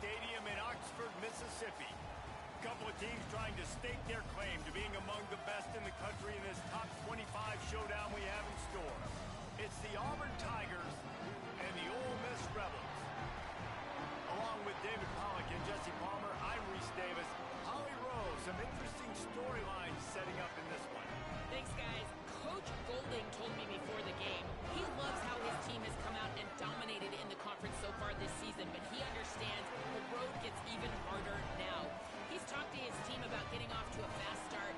Stadium in Oxford, Mississippi. A couple of teams trying to stake their claim to being among the best in the country in this top 25 showdown we have in store. It's the Auburn Tigers and the Ole Miss Rebels. Along with David Pollack and Jesse Palmer, I'm Reese Davis. Holly Rose, some interesting storylines setting up in this one. Thanks, guys. Coach Golding told me before the game he loves how his team has come out and dominated in the conference so far this season, but he understands the road gets even harder now. He's talked to his team about getting off to a fast start,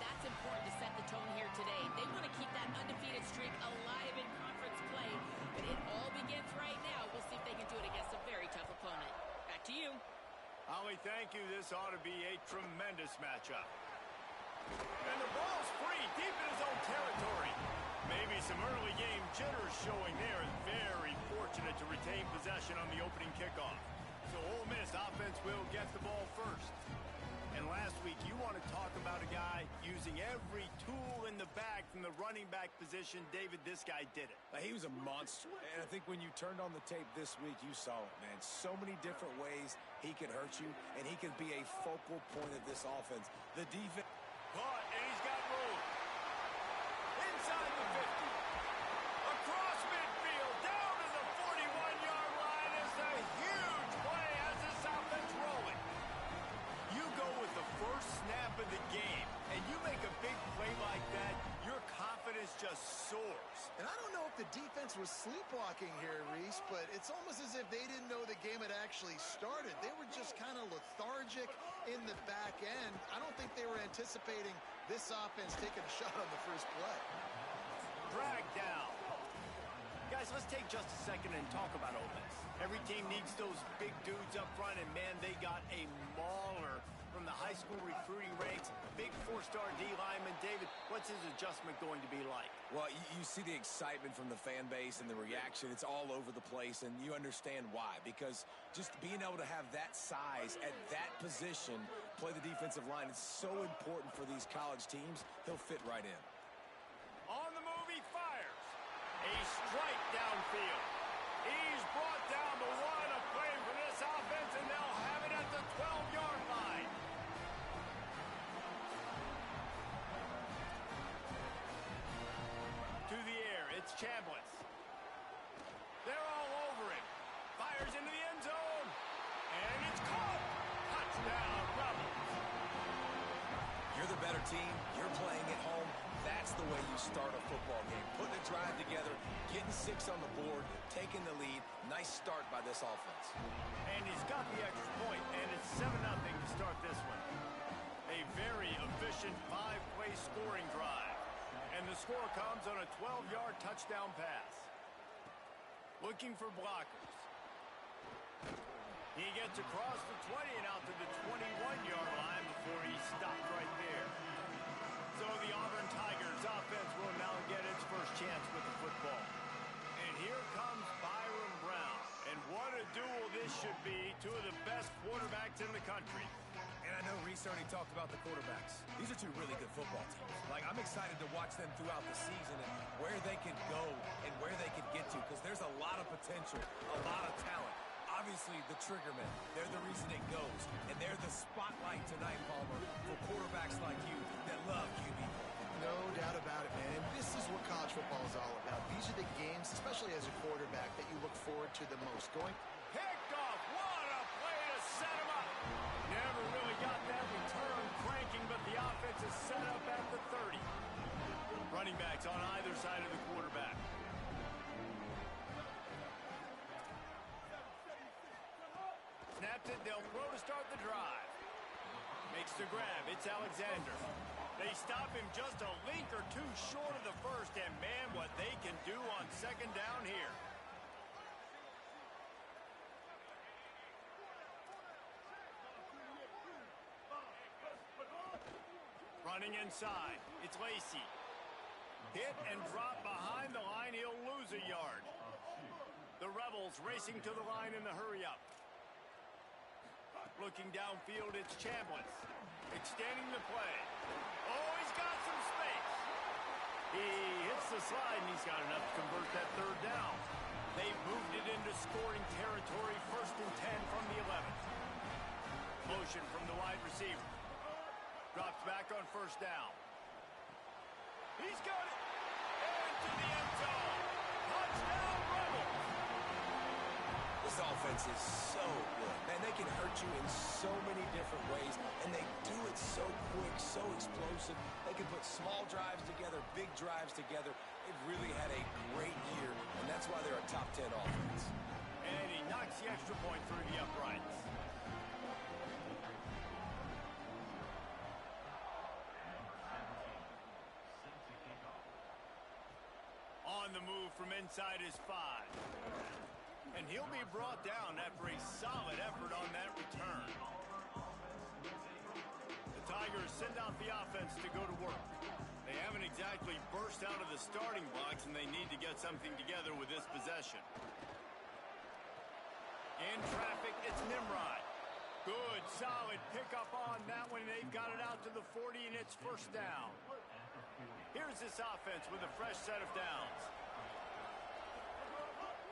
that's important to set the tone here today. They want to keep that undefeated streak alive in conference play, but it all begins right now. We'll see if they can do it against a very tough opponent. Back to you. Holly, thank you. This ought to be a tremendous matchup. And the ball's free, deep in his own territory. Maybe some early game jitters showing there. Very fortunate to retain possession on the opening kickoff. So Ole Miss offense will get the ball first. And last week, you want to talk about a guy using every tool in the bag from the running back position. David, this guy did it. He was a monster. And I think when you turned on the tape this week, you saw it, man. So many different ways he could hurt you, and he could be a focal point of this offense. The defense. Caught, and he's got room. Inside the 50. Across midfield, down to the 41-yard line is a huge play as this offense rolling. You go with the first snap of the game, and you make a big play like that, your confidence just soars. And I don't know if the defense was sleepwalking here, Reese, but it's almost as if they didn't know the game had actually started. They were just kind of lethargic in the back end. I don't think they were anticipating this offense taking a shot on the first play. Drag down. Guys, let's take just a second and talk about Ole Miss. Every team needs those big dudes up front, and man, they got a mauler from the high school recruiting ranks. Big four-star D lineman. David, what's his adjustment going to be like? Well, you see the excitement from the fan base and the reaction. It's all over the place, and you understand why. Because just being able to have that size at that position, play the defensive line, is so important for these college teams. He'll fit right in. On the move, he fires. A strike downfield. He's brought down the one. A play for this offense, and they'll have it at the 12-yard line. To the air, it's Chambliss. They're all over him. Fires into the end zone. And it's caught. Touchdown, Rebels. You're the better team. You're playing at home. That's the way you start a football game. Putting a drive together, getting 6 on the board, taking the lead. Nice start by this offense. And he's got the extra point, and it's 7-0 to start this one. A very efficient 5-play scoring drive. And the score comes on a 12-yard touchdown pass. Looking for blockers. He gets across the 20 and out to the 21-yard line before he stopped right there. So the Auburn Tigers offense will now get its first chance with the football. And here comes Byron Brown. And what a duel this should be. Two of the best quarterbacks in the country. And I know Reese already talked about the quarterbacks. These are two really good football teams. I'm excited to watch them throughout the season and where they could go and where they could get to, because there's a lot of potential, a lot of talent. Obviously, the triggermen, they're the reason it goes. And they're the spotlight tonight, Palmer, for quarterbacks like you that love QB. No doubt about it, man. And this is what college football is all about. These are the games, especially as a quarterback, that you look forward to the most. Picked off. What a play to set him up. Never really got that return cranking, but the offense is set up at the 30. Running backs on either side of the quarterback. Snapped it, they'll throw to start the drive. Makes the grab, it's Alexander. They stop him just a link or two short of the first, and man, what they can do on second down here. Running inside, it's Lacey. Hit and drop behind the line, he'll lose a yard. The Rebels racing to the line in the hurry-up. Looking downfield, it's Chambliss. Extending the play. Oh, he's got some space. He hits the slide, and he's got enough to convert that third down. They've moved it into scoring territory, 1st and 10 from the 11. Motion from the wide receiver. Drops back on 1st down. He's got it. Into the end zone. Touchdown, Rebels. This offense is so good. Man, they can hurt you in so many different ways, and they do it so quick, so explosive. They can put small drives together, big drives together. They've really had a great year, and that's why they're a top 10 offense. And he knocks the extra point through the uprights. On the move from inside his 5. And he'll be brought down after a solid effort on that return. The Tigers send out the offense to go to work. They haven't exactly burst out of the starting blocks, and they need to get something together with this possession. In traffic, it's Nimrod. Good, solid pickup on that one. They've got it out to the 40, and it's 1st down. Here's this offense with a fresh set of downs.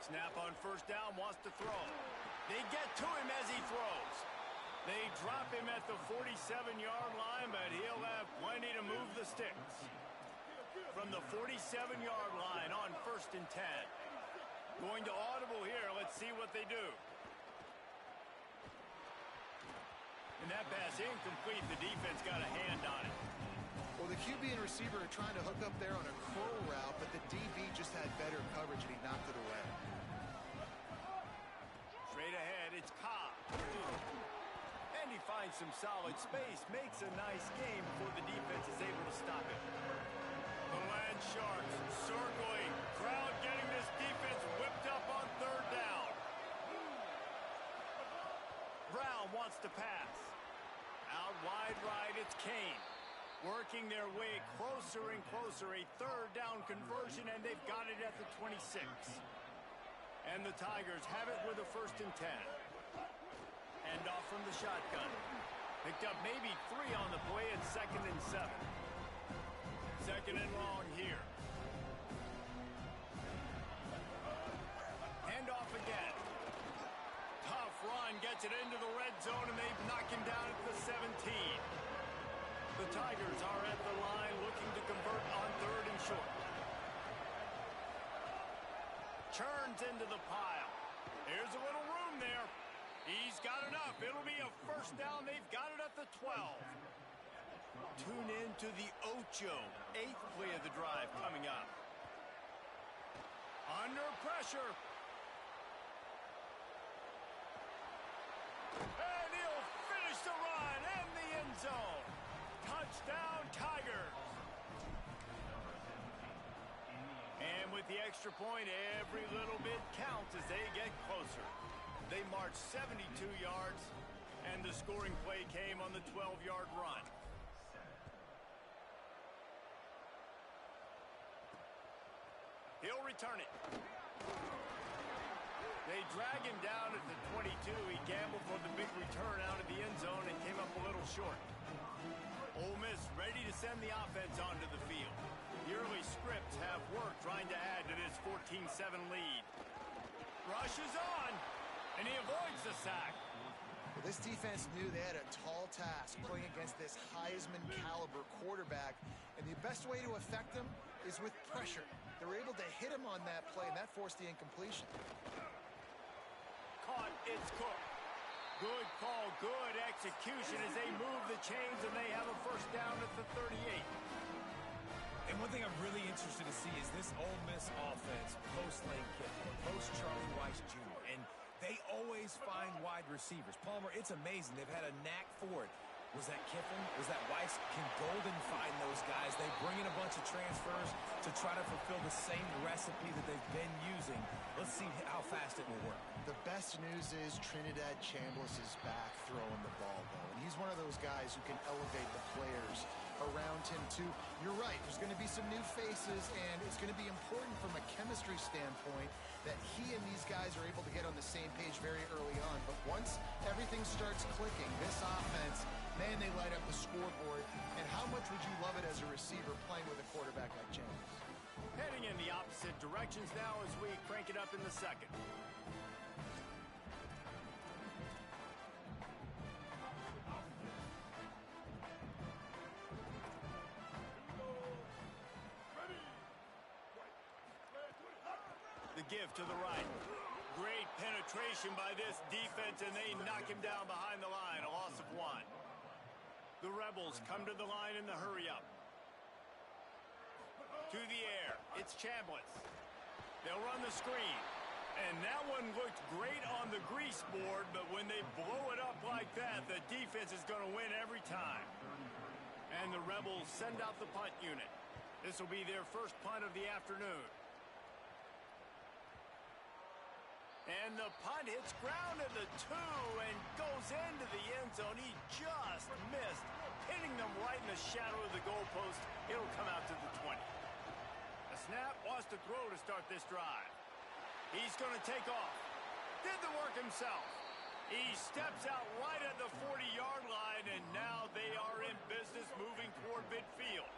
Snap on 1st down, wants to throw. They get to him as he throws. They drop him at the 47-yard line, but he'll have plenty to move the sticks. From the 47-yard line on 1st and 10. Going to audible here. Let's see what they do. And that pass incomplete. The defense got a hand on it. Well, the QB and receiver are trying to hook up there on a curl route, but the DB just had better coverage, and he knocked it away. Straight ahead, it's Cobb. And he finds some solid space, makes a nice game before the defense is able to stop it. The Land Sharks circling. Crowd getting this defense whipped up on 3rd down. Brown wants to pass. Out wide right, it's Kane. Working their way closer and closer. A 3rd down conversion, and they've got it at the 26. And the Tigers have it with a 1st and 10. Hand off from the shotgun. Picked up maybe 3 on the play at 2nd and 7. 2nd and long here. Hand off again. Tough run, gets it into the red zone, and they've knocked him down at the 17. The Tigers are at the line looking to convert on 3rd and short. Churns into the pile. There's a little room there. He's got enough. It'll be a 1st down. They've got it at the 12. Tune in to the Ocho. 8th play of the drive coming up. Under pressure. And he'll finish the run in the end zone. Touchdown, Tigers. And with the extra point, every little bit counts as they get closer. They marched 72 yards, and the scoring play came on the 12-yard run. He'll return it. They drag him down at the 22. He gambled for the big return out of the end zone and came up a little short. Ole Miss ready to send the offense onto the field. The early scripts have worked trying to add to this 14-7 lead. Rushes on, and he avoids the sack. Well, this defense knew they had a tall task playing against this Heisman-caliber quarterback, and the best way to affect him is with pressure. They were able to hit him on that play, and that forced the incompletion. Caught, it's Cook. Good call, good execution as they move the chains, and they have a 1st down at the 38. And one thing I'm really interested to see is this Ole Miss offense post-Lane Kiffin, post-Charlie Weiss Jr., and they always find wide receivers. Palmer, it's amazing. They've had a knack for it. Was that Kiffin? Was that Weiss? Can Golden find those guys? They bring in a bunch of transfers to try to fulfill the same recipe that they've been using. Let's see how fast it will work. The best news is Trinidad Chambliss is back throwing the ball, though. And he's one of those guys who can elevate the players around him, too. You're right. There's going to be some new faces, and it's going to be important from a chemistry standpoint that he and these guys are able to get on the same page very early on. But once everything starts clicking, this offense, man, they light up the scoreboard. And how much would you love it as a receiver playing with a quarterback like James? Heading in the opposite directions now as we crank it up in the second. The give to the right. Great penetration by this defense, and they knock him down behind the line. A loss of 1. The Rebels come to the line in the hurry-up. To the air. It's Chambliss. They'll run the screen. And that one looked great on the grease board, but when they blow it up like that, the defense is going to win every time. And the Rebels send out the punt unit. This will be their first punt of the afternoon. And the punt hits ground at the 2 and goes into the end zone. He just missed, hitting them right in the shadow of the goalpost. It'll come out to the 20. A snap, wants to throw to start this drive. He's going to take off. Did the work himself. He steps out right at the 40-yard line, and now they are in business moving toward midfield.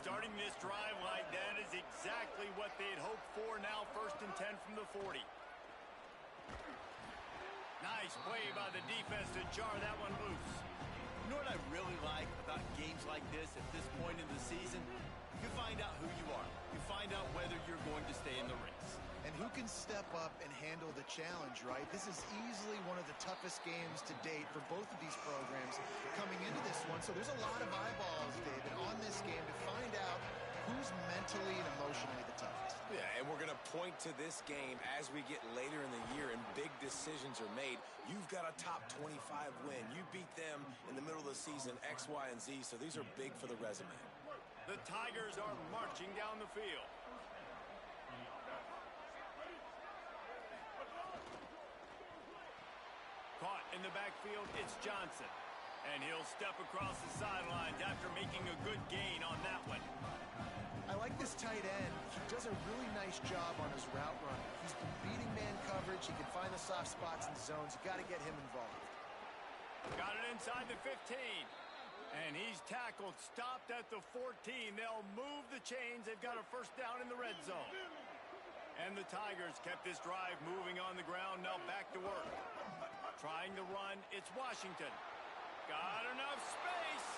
Starting this drive like that is exactly what they had hoped for. Now 1st and 10 from the 40. Nice play by the defense to jar that one loose. You know what I really like about games like this at this point in the season? You find out who you are. You find out whether you're going to stay in the race. And who can step up and handle the challenge, right? This is easily one of the toughest games to date for both of these programs coming into this one. So there's a lot of eyeballs, David, on this game to find out who's mentally and emotionally the toughest. Yeah, and we're going to point to this game as we get later in the year and big decisions are made. You've got a top 25 win. You beat them in the middle of the season, X, Y, and Z, so these are big for the resume. The Tigers are marching down the field. Caught in the backfield, it's Johnson. And he'll step across the sidelines after making a good gain on that one. I like this tight end. He does a really nice job on his route running. He's been beating man coverage. He can find the soft spots in zones. You got to get him involved. Got it inside the 15. And he's tackled, stopped at the 14. They'll move the chains. They've got a first down in the red zone. And the Tigers kept this drive moving on the ground. Now back to work. Trying to run, it's Washington. Got enough space.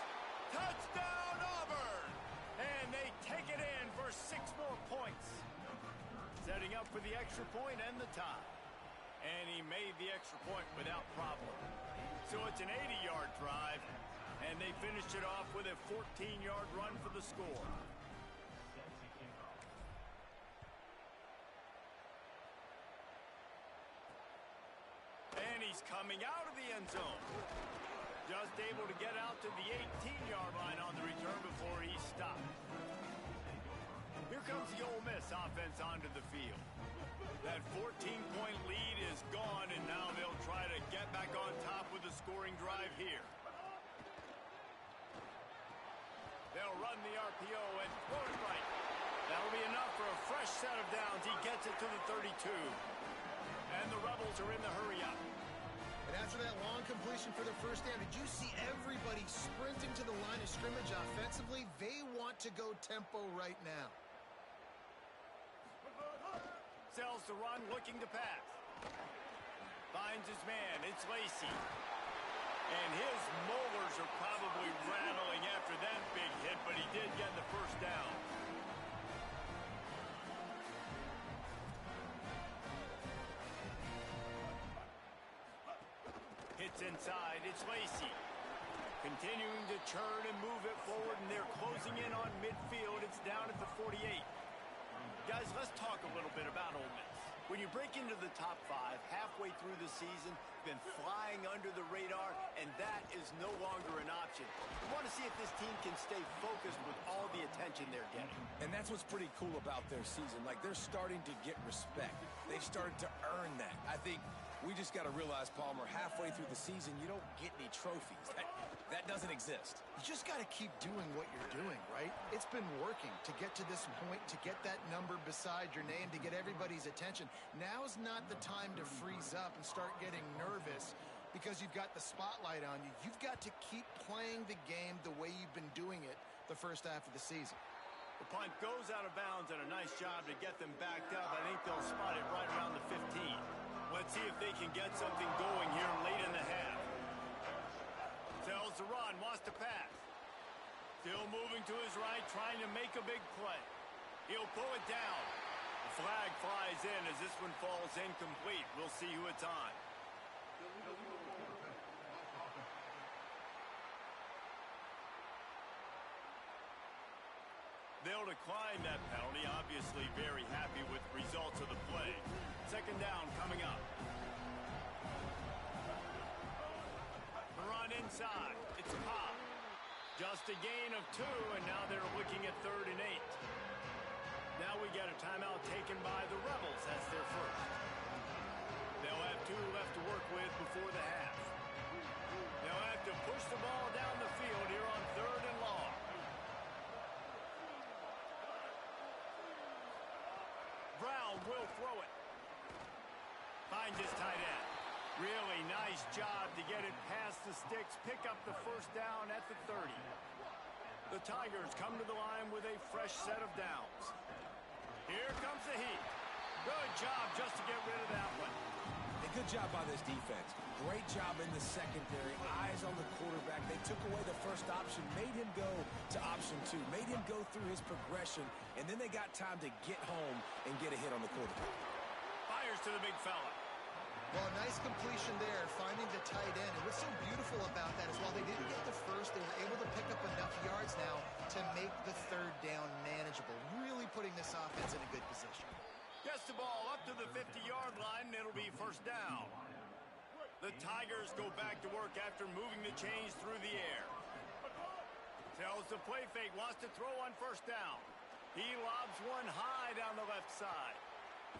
Touchdown, Auburn. And they take it in for 6 more points. Setting up for the extra point and the tie. And he made the extra point without problem. So it's an 80-yard drive. And they finished it off with a 14-yard run for the score. And he's coming out of the end zone. Just able to get out to the 18-yard line on the return before he stopped. Here comes the Ole Miss offense onto the field. That 14-point lead is gone, and now they'll try to get back on top with a scoring drive here. They'll run the RPO and throw it right. That'll be enough for a fresh set of downs. He gets it to the 32. And the Rebels are in the hurry-up. And after that long completion for the first down, did you see everybody sprinting to the line of scrimmage offensively? They want to go tempo right now. Sells the run, looking to pass. Finds his man. It's Lacey. And his molars are probably rattling after that big hit, but he did get the first down. Hits inside, it's Lacey. Continuing to churn and move it forward, and they're closing in on midfield. It's down at the 48. Guys, let's talk a little bit about Ole Miss. When you break into the top 5 halfway through the season, been flying under the radar, and that is no longer an option. You want to see if this team can stay focused with all the attention they're getting. And that's what's pretty cool about their season. Like, they're starting to get respect. They've started to earn that. I think we just got to realize, Palmer, halfway through the season, you don't get any trophies. That doesn't exist. You just got to keep doing what you're doing, right? It's been working to get to this point, to get that number beside your name, to get everybody's attention. Now's not the time to freeze up and start getting nervous because you've got the spotlight on you. You've got to keep playing the game the way you've been doing it the first half of the season. The punt goes out of bounds, and a nice job to get them backed up. I think they'll spot it right around the 15. Let's see if they can get something going here late in the half. Tells the run, wants to pass. Still moving to his right, trying to make a big play. He'll pull it down. The flag flies in as this one falls incomplete. We'll see who it's on. They'll decline that penalty, obviously very happy with the results of the play. Second down coming up. The run inside. It's Pop. Just a gain of 2, and now they're looking at 3rd and 8. Now we get a timeout taken by the Rebels. That's their first. They'll have 2 left to work with before the half. They'll have to push the ball down the field here on 3rd and long. Brown will throw it. Finds his tight end. Really nice job to get it past the sticks, pick up the first down at the 30. The Tigers come to the line with a fresh set of downs. Here comes the heat. Good job just to get rid of that one. A good job by this defense. Great job in the secondary. Eyes on the quarterback. They took away the first option, made him go to option 2, made him go through his progression, and then they got time to get home and get a hit on the quarterback. Fires to the big fella. Well, nice completion there, finding the tight end. And what's so beautiful about that is while they didn't get the first, they were able to pick up enough yards now to make the 3rd down manageable. Really putting this offense in a good position. Gets the ball up to the 50-yard line, and it'll be first down. The Tigers go back to work after moving the chains through the air. Tells the play fake, wants to throw on first down. He lobs one high down the left side.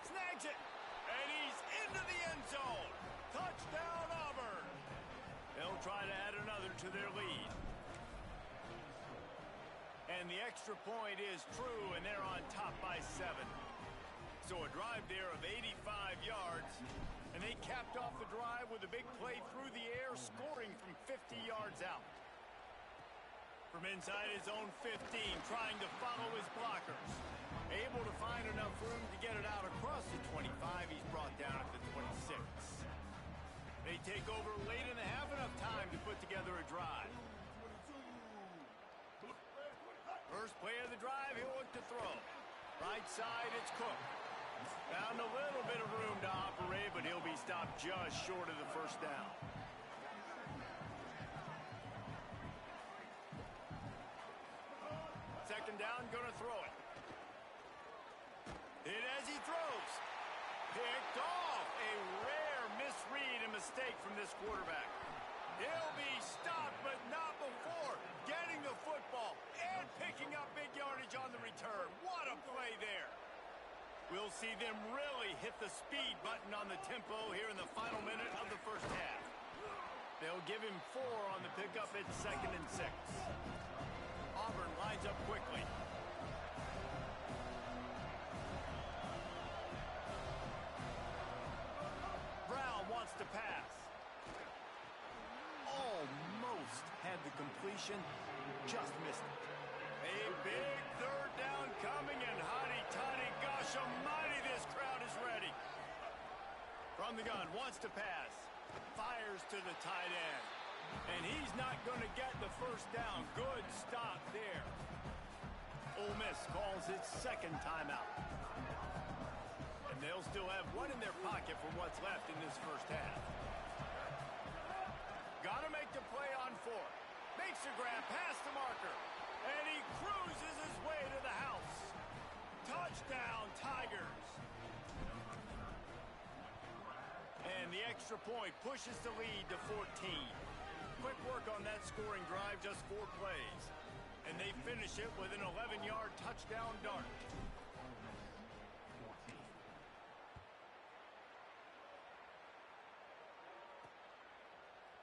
Snags it, and he's into the end zone. Touchdown, Auburn. They'll try to add another to their lead. And the extra point is true, and they're on top by 7. So a drive there of 85 yards, and they capped off the drive with a big play through the air, scoring from 50 yards out. From inside his own 15, trying to follow his blockers. Able to find enough room to get it out across the 25. He's brought down at the 26. They take over late in the half, enough time to put together a drive. First play of the drive, he'll look to throw. Right side, it's Cook. Found a little bit of room to operate, but he'll be stopped just short of the first down. Second down, gonna throw it. Hit as he throws. Picked off. A rare misread and mistake from this quarterback. He'll be stopped, but not before getting the football and picking up big yardage on the return. What a play there. We'll see them really hit the speed button on the tempo here in the final minute of the first half. They'll give him 4 on the pickup at 2nd and 6. Auburn lines up quickly. Brown wants to pass. Almost had the completion, just missed it. A big 3rd down coming, and hotty-toddy, gosh almighty, this crowd is ready. From the gun, wants to pass. Fires to the tight end. And he's not going to get the first down. Good stop there. Ole Miss calls its 2nd timeout. And they'll still have 1 in their pocket for what's left in this first half. Got to make the play on 4th. Makes the grab past the marker. And he cruises his way to the house. Touchdown, Tigers. And the extra point pushes the lead to 14. Quick work on that scoring drive, just 4 plays. And they finish it with an 11-yard touchdown dart.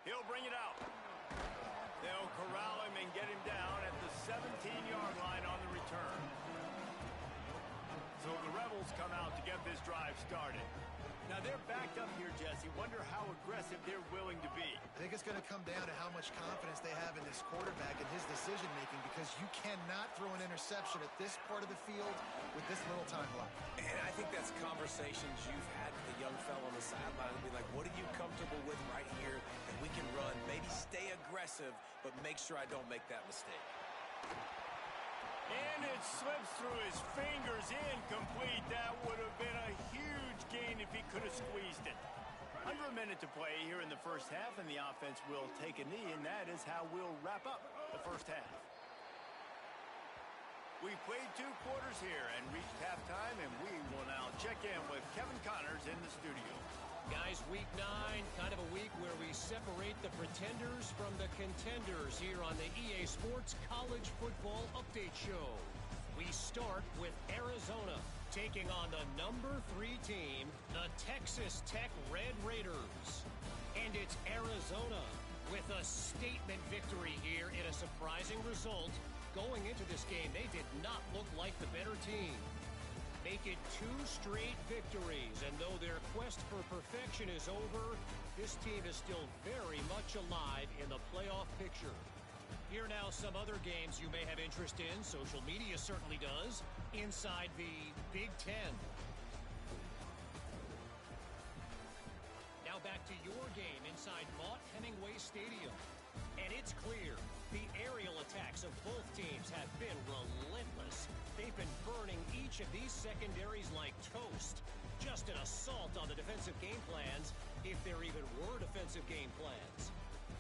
He'll bring it out. They'll corral him and get him down at the 17-yard line on the return. So the Rebels come out to get this drive started. Now they're backed up here, Jesse. Wonder how aggressive they're willing to be. I think it's going to come down to how much confidence they have in this quarterback and his decision-making, because you cannot throw an interception at this part of the field with this little time left. And I think that's conversations you've had with the young fellow on the sideline and be like, what are you comfortable with right here that we can run? Maybe stay aggressive, but make sure I don't make that mistake. And it slips through his fingers, incomplete. That would have been a huge gain if he could have squeezed it. Under a minute to play here in the first half, and the offense will take a knee, and that is how we'll wrap up the first half. We've played 2 quarters here and reached halftime, and we will now check in with Kevin Connors in the studio. Guys, week 9, kind of a week where we separate the pretenders from the contenders here on the EA Sports College Football Update Show. We start with Arizona taking on the number 3 team, the Texas Tech Red Raiders. And it's Arizona with a statement victory here in a surprising result. Going into this game, they did not look like the better team. Make it 2 straight victories, and though their quest for perfection is over, this team is still very much alive in the playoff picture. Here now some other games you may have interest in. Social media certainly does. Inside the Big Ten. Now back to your game inside Mott-Hemingway Stadium. And it's clear the aerial attacks of both teams have been relentless. They've been burning each of these secondaries like toast. Just an assault on the defensive game plans, if there even were defensive game plans.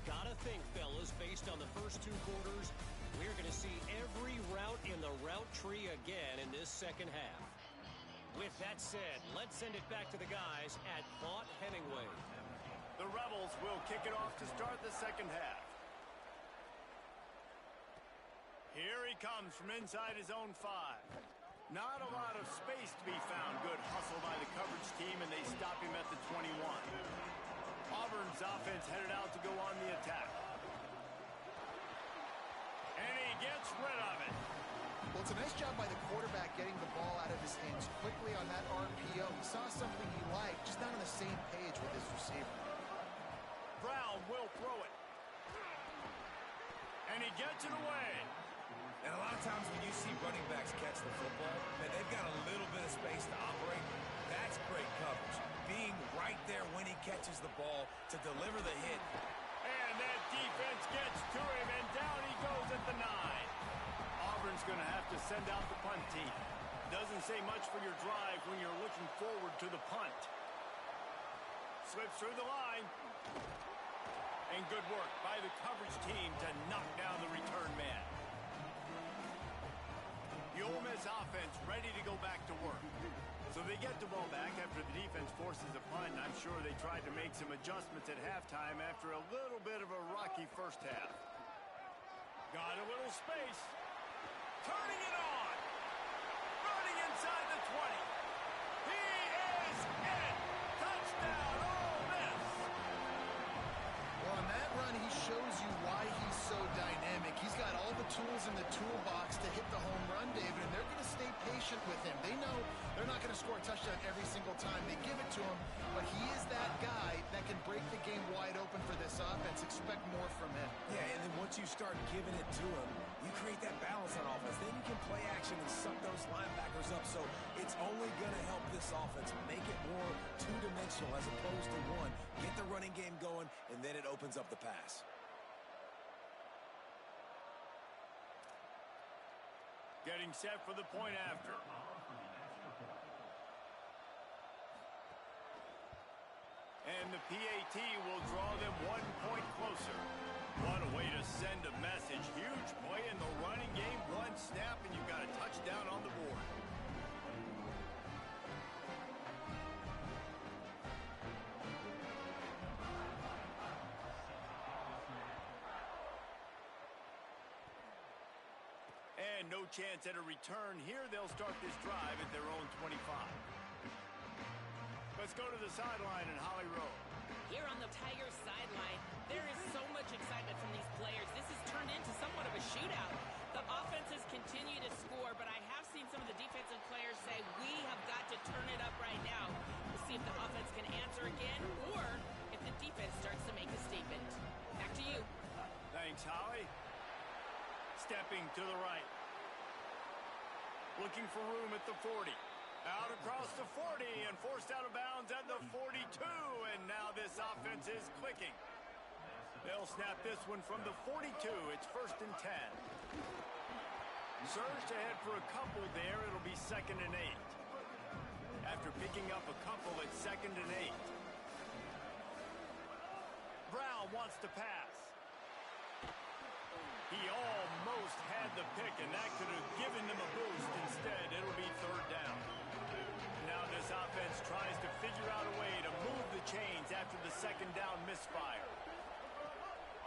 Gotta think, fellas, based on the first 2 quarters, we're going to see every route in the route tree again in this second half. With that said, let's send it back to the guys at Mott-Hemingway. The Rebels will kick it off to start the second half. Here he comes from inside his own 5. Not a lot of space to be found. Good hustle by the coverage team, and they stop him at the 21. Auburn's offense headed out to go on the attack. And he gets rid of it. Well, it's a nice job by the quarterback getting the ball out of his hands quickly on that RPO. He saw something he liked, just not on the same page with his receiver. Brown will throw it. And he gets it away. And a lot of times when you see running backs catch the football, man, they've got a little bit of space to operate. That's great coverage. Being right there when he catches the ball to deliver the hit. And that defense gets to him, and down he goes at the 9. Auburn's going to have to send out the punt team. Doesn't say much for your drive when you're looking forward to the punt. Slips through the line. And good work by the coverage team to knock down the return man. The Ole Miss offense ready to go back to work. So they get the ball back after the defense forces a punt, and I'm sure they tried to make some adjustments at halftime after a little bit of a rocky first half. Got a little space. Turning it on. Running inside the 20. He is in. Touchdown, Ole Miss. Well, on that run, he shows you why he's so dynamic. He's got all the tools in the toolbox to hit the home run, David, and they're going to stay patient with him. They know they're not going to score a touchdown every single time they give it to him, but he is that guy that can break the game wide open for this offense. Expect more from him. Yeah, and then once you start giving it to him, you create that balance on offense. Then you can play action and suck those linebackers up. So it's only going to help this offense make it more two-dimensional as opposed to one. Get the running game going, and then it opens up the pass. Getting set for the point after. And the PAT will draw them 1 point closer. What a way to send a message. Huge play in the running game. 1 snap, and you've got a touchdown on the board. And no chance at a return here. They'll start this drive at their own 25. Let's go to the sideline in Holly Rowe. Here on the Tigers sideline, there is so much excitement from these players. This has turned into somewhat of a shootout. The offenses continue to score, but I have seen some of the defensive players say, we Stepping to the right. Looking for room at the 40. Out across the 40 and forced out of bounds at the 42. And now this offense is clicking. They'll snap this one from the 42. It's 1st and 10. Surged ahead for a couple there. It'll be 2nd and 8. After picking up a couple, it's 2nd and 8. Brown wants to pass. He almost had the pick, and that could have given them a boost. Instead, it'll be 3rd down. Now this offense tries to figure out a way to move the chains after the 2nd down misfire.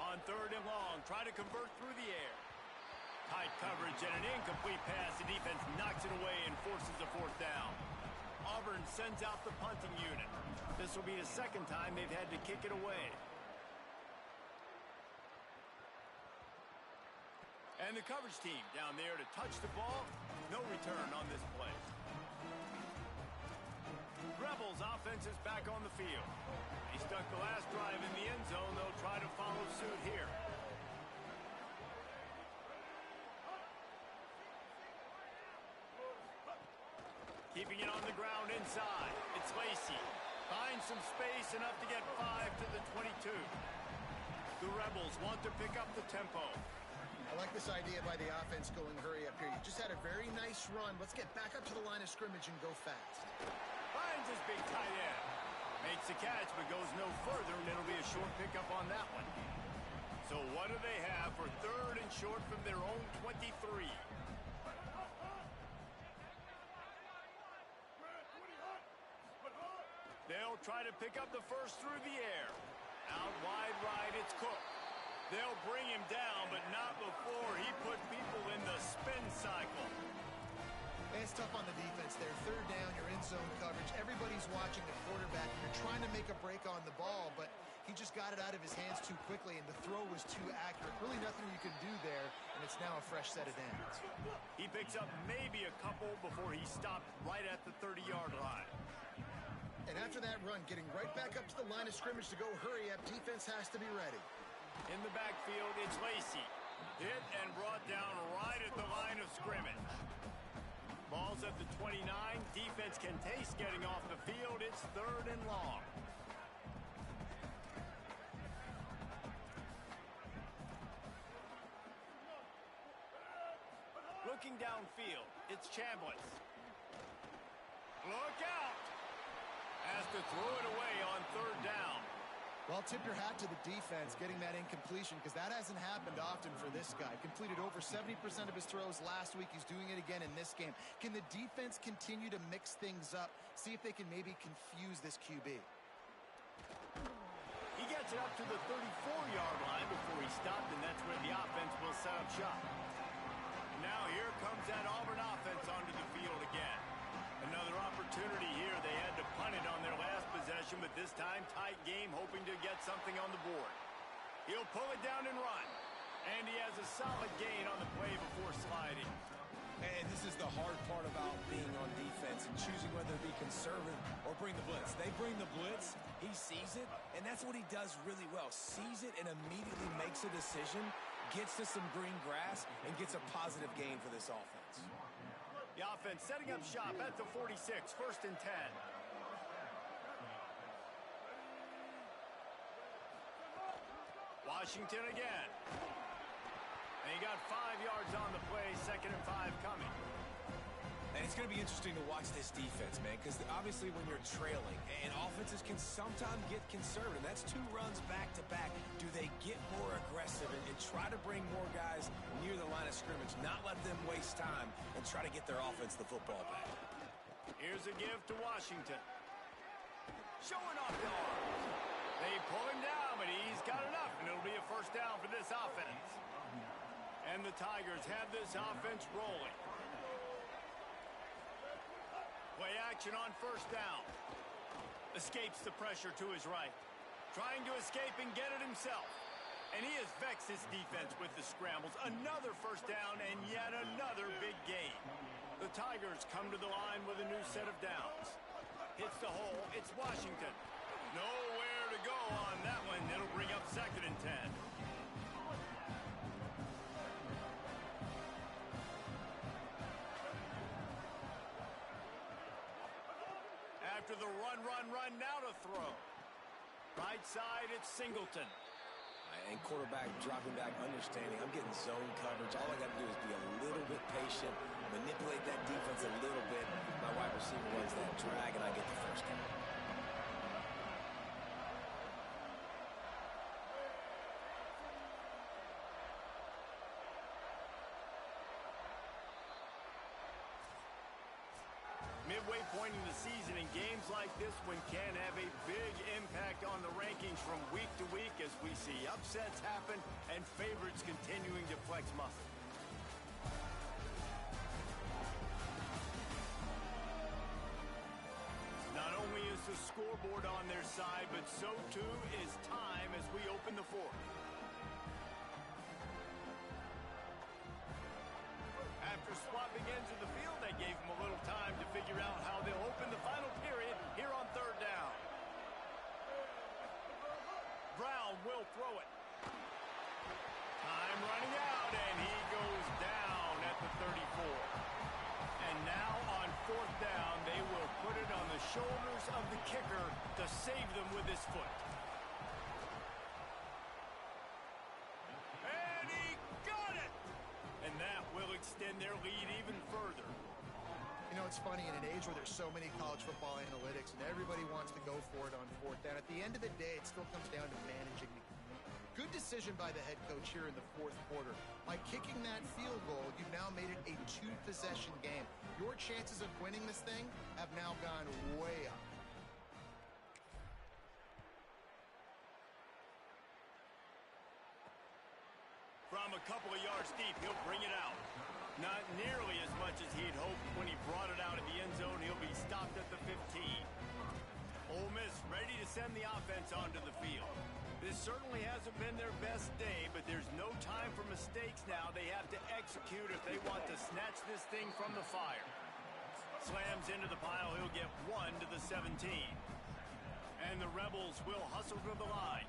On 3rd and long, try to convert through the air. Tight coverage and an incomplete pass. The defense knocks it away and forces a 4th down. Auburn sends out the punting unit. This will be the 2nd time they've had to kick it away. And the coverage team down there to touch the ball. No return on this play. Rebels offense is back on the field. He stuck the last drive in the end zone. They'll try to follow suit here. Keeping it on the ground inside. It's Lacey. Finds some space enough to get 5 to the 22. The Rebels want to pick up the tempo. I like this idea by the offense going hurry up here. You just had a very nice run. Let's get back up to the line of scrimmage and go fast. Finds his big tight end. Makes the catch, but goes no further, and it'll be a short pickup on that one. So what do they have for 3rd and short from their own 23? They'll try to pick up the first through the air. Out wide right, it's Cook. They'll bring him down, but not before he put people in the spin cycle. It's tough on the defense there. 3rd down, you're in zone coverage. Everybody's watching the quarterback. You're trying to make a break on the ball, but he just got it out of his hands too quickly, and the throw was too accurate. Really nothing you can do there, and it's now a fresh set of downs. He picks up maybe a couple before he stopped right at the 30-yard line. And after that run, getting right back up to the line of scrimmage to go hurry up, defense has to be ready. In the backfield, it's Lacey. Hit and brought down right at the line of scrimmage. Ball's at the 29. Defense can taste getting off the field. It's 3rd and long. Looking downfield, it's Chambliss. Look out! Has to throw it away on 3rd down. Well, tip your hat to the defense getting that incompletion, because that hasn't happened often for this guy. Completed over 70% of his throws last week. He's doing it again in this game. Can the defense continue to mix things up? See if they can maybe confuse this QB. He gets it up to the 34-yard line before he stopped, and that's where the offense will set up shop. Now here comes that Auburn offense onto the field again. Another opportunity here. They had to punt it on their last possession, but this time tight game, hoping to get something on the board. He'll pull it down and run. And he has a solid gain on the play before sliding. And this is the hard part about being on defense and choosing whether to be conservative or bring the blitz. They bring the blitz, he sees it, and that's what he does really well. Sees it and immediately makes a decision, gets to some green grass, and gets a positive gain for this offense. The offense setting up shop at the 46, 1st and 10. Washington again. And he got 5 yards on the play, 2nd and 5 coming. And it's going to be interesting to watch this defense, man, because obviously when you're trailing, and offenses can sometimes get conservative. That's 2 runs back-to-back. Do they get more aggressive and try to bring more guys near the line of scrimmage, not let them waste time, and try to get their offense the football back? Here's a give to Washington. Showing off the arm. They pull him down, but he's got enough, and it'll be a 1st down for this offense. And the Tigers have this offense rolling. Play action on 1st down. Escapes the pressure to his right. Trying to escape and get it himself. And he has vexed his defense with the scrambles. Another 1st down and yet another big gain. The Tigers come to the line with a new set of downs. Hits the hole. It's Washington. Nowhere to go on that one. It'll bring up 2nd and 10. after the run. Now to throw. Right side, it's Singleton. And quarterback dropping back, understanding I'm getting zone coverage. All I got to do is be a little bit patient, manipulate that defense a little bit. My wide receiver runs that drag, and I get the first down. Midway point in the season, and games like this one can have a big impact on the rankings from week to week as we see upsets happen and favorites continuing to flex muscle. Not only is the scoreboard on their side, but so too is time as we open the fourth. After swapping ends of the field, they gave them a little time to figure out how they'll open the final period here on third down. Brown will throw it. Time running out, and he goes down at the 34. And now on fourth down, they will put it on the shoulders of the kicker to save them with his foot. And he got it! And that will extend their lead even further. You know, it's funny, in an age where there's so many college football analytics and everybody wants to go for it on fourth down, at the end of the day, it still comes down to managing the game. Good decision by the head coach here in the fourth quarter. By kicking that field goal, you've now made it a two-possession game. Your chances of winning this thing have now gone way up. From a couple of yards deep, he'll bring it out. Not nearly as much as he'd hoped when he brought it out in the end zone. He'll be stopped at the 15. Ole Miss ready to send the offense onto the field. This certainly hasn't been their best day, but there's no time for mistakes now. They have to execute if they want to snatch this thing from the fire. Slams into the pile. He'll get 1 to the 17. And the Rebels will hustle to the line.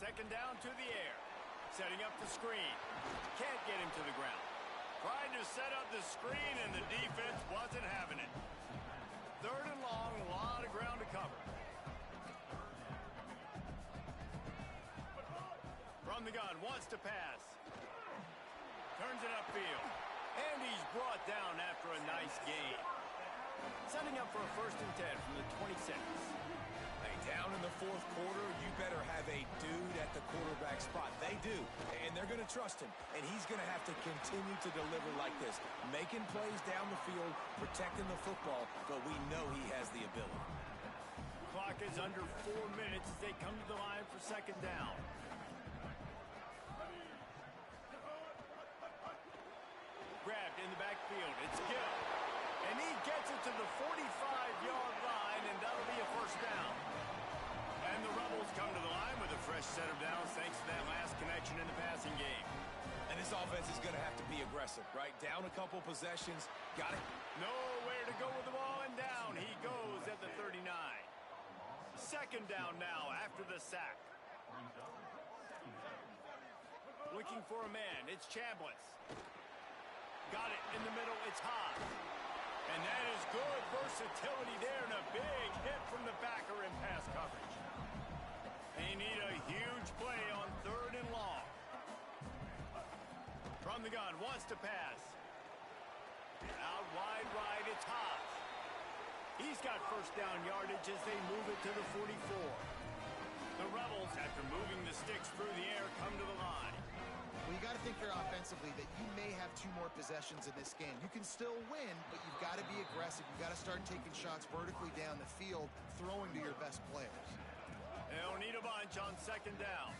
Second down to the air. Setting up the screen. Can't get him to the ground. Trying to set up the screen, and the defense wasn't having it. Third and long, a lot of ground to cover. From the gun, wants to pass. Turns it upfield. And he's brought down after a nice gain. Setting up for a 1st and 10 from the 26. Hey, down in the fourth quarter, you better have a dude at the quarterback spot. They do, and they're going to trust him, and he's going to have to continue to deliver like this, making plays down the field, protecting the football, but we know he has the ability. Clock is under 4 minutes as they come to the line for second down. Grabbed in the backfield. It's Gill. And he gets it to the 45-yard line, and that'll be a first down. And the Rebels come to the line with a fresh set of downs thanks to that last connection in the passing game. And this offense is going to have to be aggressive, right? Down a couple possessions. Got it? Nowhere to go with the ball, and down he goes at the 39. Second down now after the sack. Looking for a man. It's Chambliss. Got it in the middle. It's Haas. And that is good versatility there, and a big hit from the backer in pass coverage. They need a huge play on third and long. From the gun, wants to pass. Out wide right, it's Haas. He's got first down yardage as they move it to the 44. The Rebels, after moving the sticks through the air, come to the line. Well, you got to think here offensively that you may have 2 more possessions in this game. You can still win, but you've got to be aggressive. You've got to start taking shots vertically down the field, throwing to your best players. They'll need a bunch on second down.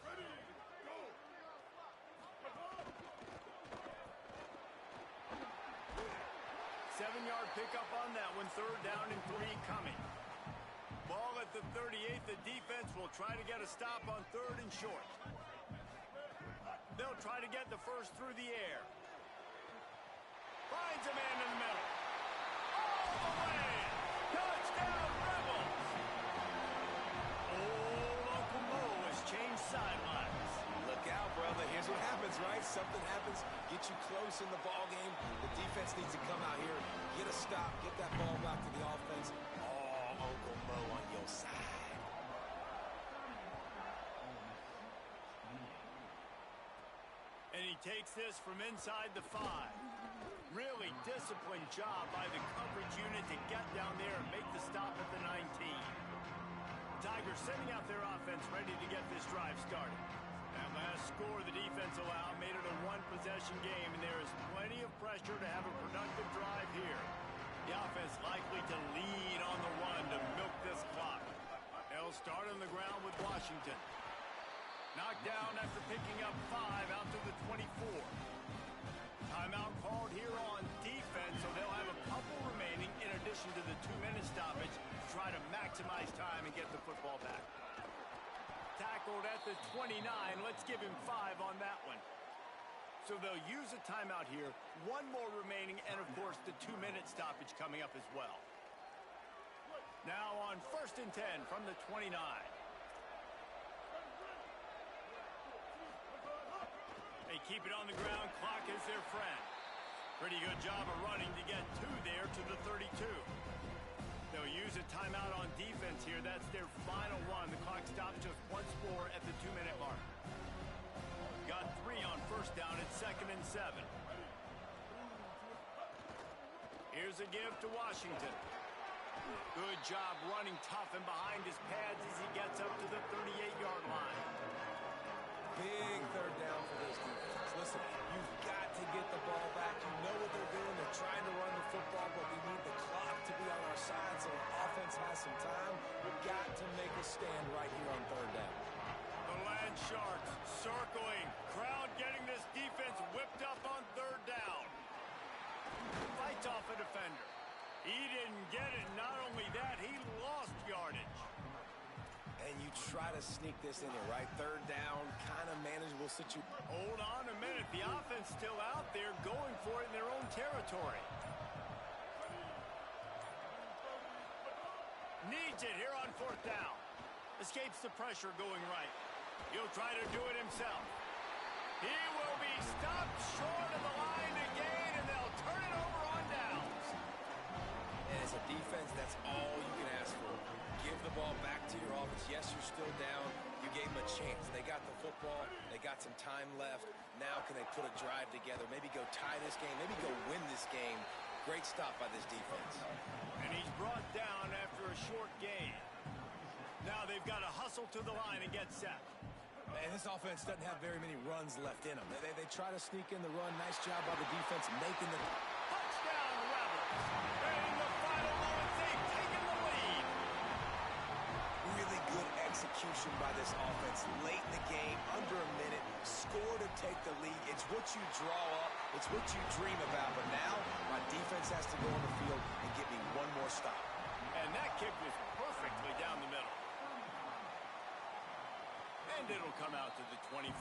Ready, go. 7-yard pickup on that one. Third down and 3 coming. Ball at the 38. The defense will try to get a stop on third and short. They'll try to get the first through the air. Finds a man in the middle. All the way. Touchdown, Rebels. Old Uncle Mo has changed sidelines. Look out, brother. Here's what happens, right? something happens, get you close in the ball game. The defense needs to come out here, get a stop, get that ball back to the offense. Oh, Uncle Mo on your side. And he takes this from inside the 5. Really disciplined job by the coverage unit to get down there and make the stop at the 19. Tigers sending out their offense ready to get this drive started. That last score the defense allowed made it a one-possession game, and there is plenty of pressure to have a productive drive here. The offense likely to lead on the run to milk this clock. They'll start on the ground with Washington. Knocked down after picking up 5 out to the 24. Timeout called here on defense, so they'll have a couple remaining in addition to the 2-minute stoppage to try to maximize time and get the football back. Tackled at the 29. Let's give him 5 on that one. So they'll use a timeout here. 1 more remaining, and of course the 2-minute stoppage coming up as well. Now on 1st and 10 from the 29. They keep it on the ground. Clock is their friend. Pretty good job of running to get 2 there to the 32. They'll use a timeout on defense here. That's their final one. The clock stops just once more at the 2-minute mark. Got 3 on 1st down. It's 2nd and 7. Here's a give to Washington. Good job running tough and behind his pads as he gets up to the 38-yard line. Big 3rd down for this defense. Listen, you've got to get the ball back. You know what they're doing. They're trying to run the football, but we need the clock to be on our side so the offense has some time. We've got to make a stand right here on 3rd down. The Land Sharks circling. Crowd getting this defense whipped up on 3rd down. Fights off a defender. He didn't get it. Not only that, he lost yardage. And you try to sneak this in here, right? 3rd down, kind of manageable situation. Hold on a minute. The offense still out there going for it in their own territory. Needs it here on 4th down. Escapes the pressure going right. He'll try to do it himself. He will be stopped short of the line again, and they'll turn it over on downs. And as a defense, that's all you can ask for. Give the ball back to your offense. Yes, you're still down. You gave them a chance. They got the football. They got some time left. Now can they put a drive together? Maybe go tie this game. Maybe go win this game. Great stop by this defense. And he's brought down after a short gain. Now they've got to hustle to the line and get set. And this offense doesn't have very many runs left in them. They try to sneak in the run. Nice job by the defense making the... Touchdown, Rebels. And in the final moments, they've taken the lead. Really good execution by this offense. Late in the game, under a minute, score to take the lead. It's what you draw up. It's what you dream about. But now, my defense has to go on the field and get me one more stop. And that kick was perfectly down the middle. And it'll come out to the 25.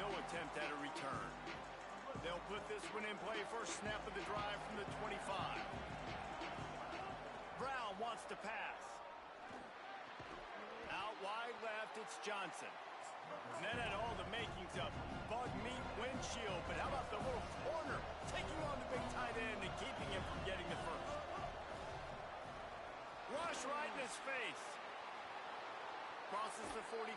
No attempt at a return. They'll put this one in play. First snap of the drive from the 25. Brown wants to pass. Out wide left, it's Johnson. And that had all the makings of bug meat windshield. But how about the little corner taking on the big tight end and keeping him from getting the first? Rush right in his face. Crosses the 45.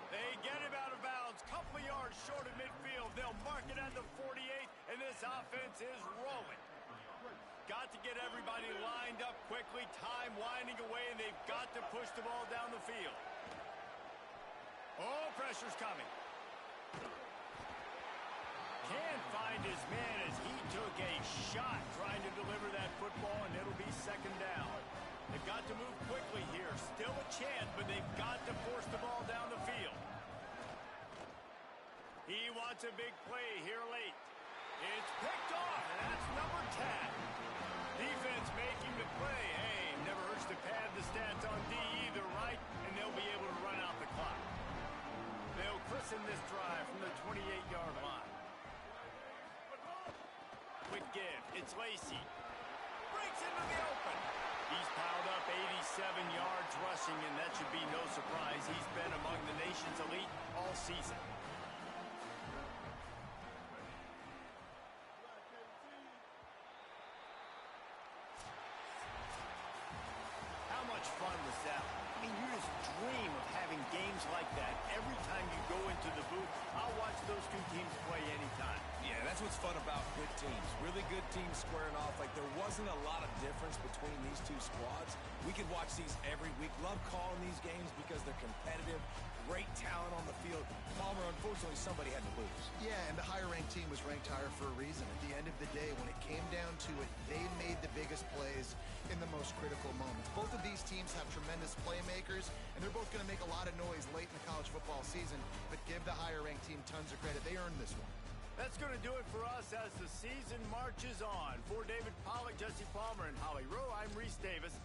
They get him out of bounds. Couple of yards short of midfield. They'll mark it at the 48, and this offense is rolling. Got to get everybody lined up quickly. Time winding away, and they've got to push the ball down the field. Oh, pressure's coming. Can't find his man as he took a shot trying to deliver that football, and it'll be 2nd down. They've got to move quickly here. Still a chance, but they've got to force the ball down the field. He wants a big play here late. It's picked off, and that's number 10. Defense making the play. Hey, never hurts to pad the stats on D either, right? And they'll be able to run out the clock. They'll christen this drive from the 28-yard line. Quick give. It's Lacey. Breaks into the open. He's piled up 87 yards rushing, and that should be no surprise. He's been among the nation's elite all season. out. I mean, you just dream of having games like that every time you go into the booth. I'll watch those two teams play anytime. Yeah, that's what's fun about good teams. Really good teams squaring off. Like, there wasn't a lot of difference between these two squads. We could watch these every week. Love calling these games because they're competitive. Great talent on the field. Palmer, unfortunately, somebody had to lose. Yeah, and the higher-ranked team was ranked higher for a reason. At the end of the day, when it came down to it, they made the biggest plays in the most critical moments. Both of these teams have tremendous playmakers, and they're both going to make a lot of noise late in the college football season, but give the higher-ranked team tons of credit. They earned this one. That's going to do it for us as the season marches on. For David Pollack, Jesse Palmer, and Holly Rowe, I'm Reese Davis.